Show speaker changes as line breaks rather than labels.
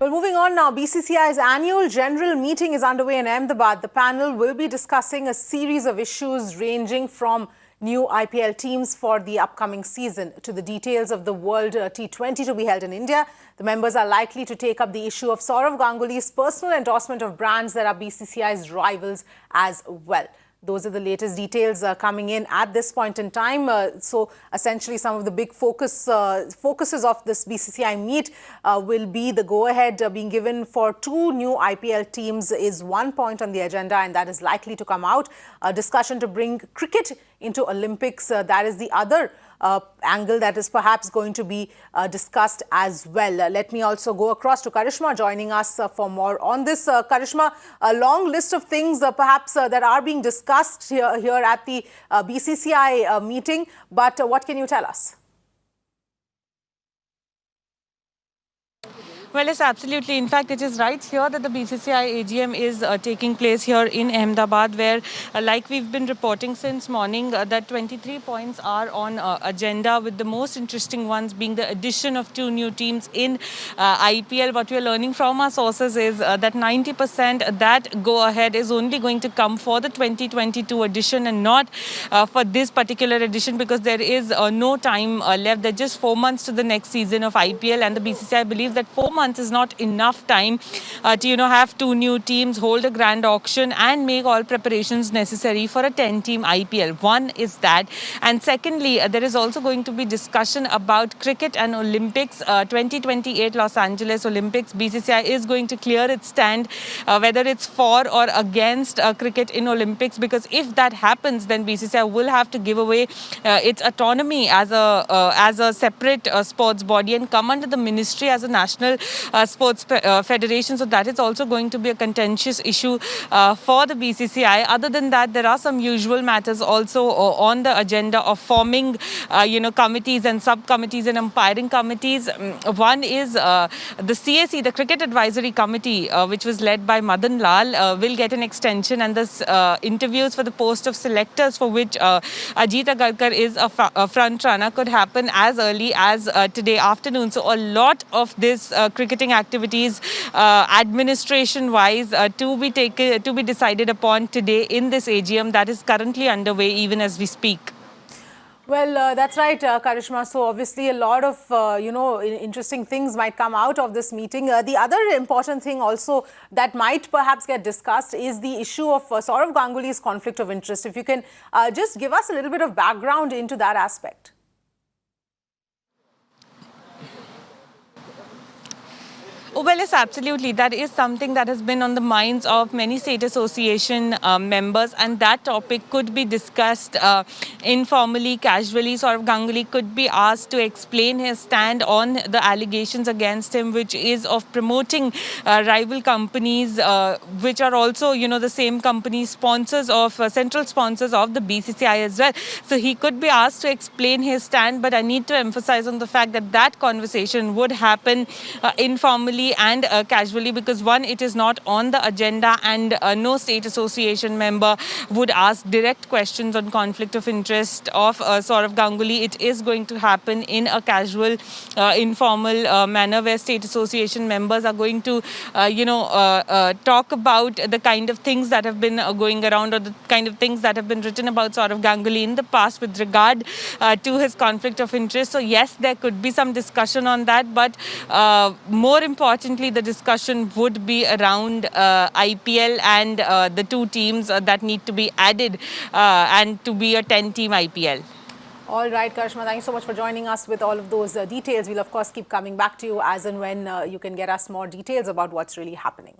Well, moving on now, BCCI's annual general meeting is underway in Ahmedabad. The panel will be discussing a series of issues ranging from new IPL teams for the upcoming season to the details of the World T20 to be held in India. The members are likely to take up the issue of Sourav Ganguly's personal endorsement of brands that are BCCI's rivals as well. Those are the latest details coming in at this point in time. So essentially some of the big focuses of this BCCI meet will be the go-ahead being given for 2 new IPL teams is one point on the agenda, and that is likely to come out. A discussion to bring cricket into Olympics, that is the other angle that is perhaps going to be discussed as well. Let me also go across to Karishma joining us for more on this. Karishma, a long list of things perhaps that are being discussed here at the BCCI meeting, but what can you tell us?
Well, yes, absolutely. In fact, it is right here that the BCCI AGM is taking place here in Ahmedabad, where, like we've been reporting since morning, that 23 points are on agenda, with the most interesting ones being the addition of 2 new teams in IPL. What we are learning from our sources is that 90% that go-ahead is only going to come for the 2022 edition and not for this particular edition, because there is no time left. There's just 4 months to the next season of IPL, and the BCCI believes that 4 months is not enough time to have 2 new teams, hold a grand auction and make all preparations necessary for a 10-team IPL. One is that, and secondly, there is also going to be discussion about cricket and Olympics. 2028 Los Angeles Olympics, BCCI is going to clear its stand whether it's for or against cricket in Olympics, because if that happens, then BCCI will have to give away its autonomy as a separate sports body and come under the ministry as a national sports federation. So that is also going to be a contentious issue for the BCCI. Other than that, there are some usual matters also on the agenda of forming committees and subcommittees and umpiring committees. One is the CAC, the Cricket Advisory Committee, which was led by Madan Lal, will get an extension, and the interviews for the post of selectors, for which Ajit Agarkar is a front runner, could happen as early as today afternoon. So a lot of this cricketing activities, administration-wise, to be decided upon today in this AGM that is currently underway even as we speak.
Well, that's right, Karishma. So obviously a lot of, interesting things might come out of this meeting. The other important thing also that might perhaps get discussed is the issue of Sourav Ganguly's conflict of interest. If you can just give us a little bit of background into that aspect.
Oh, well, yes, absolutely. That is something that has been on the minds of many state association members, and that topic could be discussed informally, casually. Sourav Ganguly could be asked to explain his stand on the allegations against him, which is of promoting rival companies, which are also, the same company sponsors of, central sponsors of the BCCI as well. So he could be asked to explain his stand, but I need to emphasize on the fact that that conversation would happen informally and casually, because one, it is not on the agenda, and no state association member would ask direct questions on conflict of interest of Sourav Ganguly. It is going to happen in a casual, informal manner, where state association members are going to, talk about the kind of things that have been going around, or the kind of things that have been written about Sourav Ganguly in the past with regard to his conflict of interest. So yes, there could be some discussion on that, but more importantly, the discussion would be around IPL and the 2 teams that need to be added and to be a 10-team IPL.
All right, Karishma, thank you so much for joining us with all of those details. We'll, of course, keep coming back to you as and when you can get us more details about what's really happening.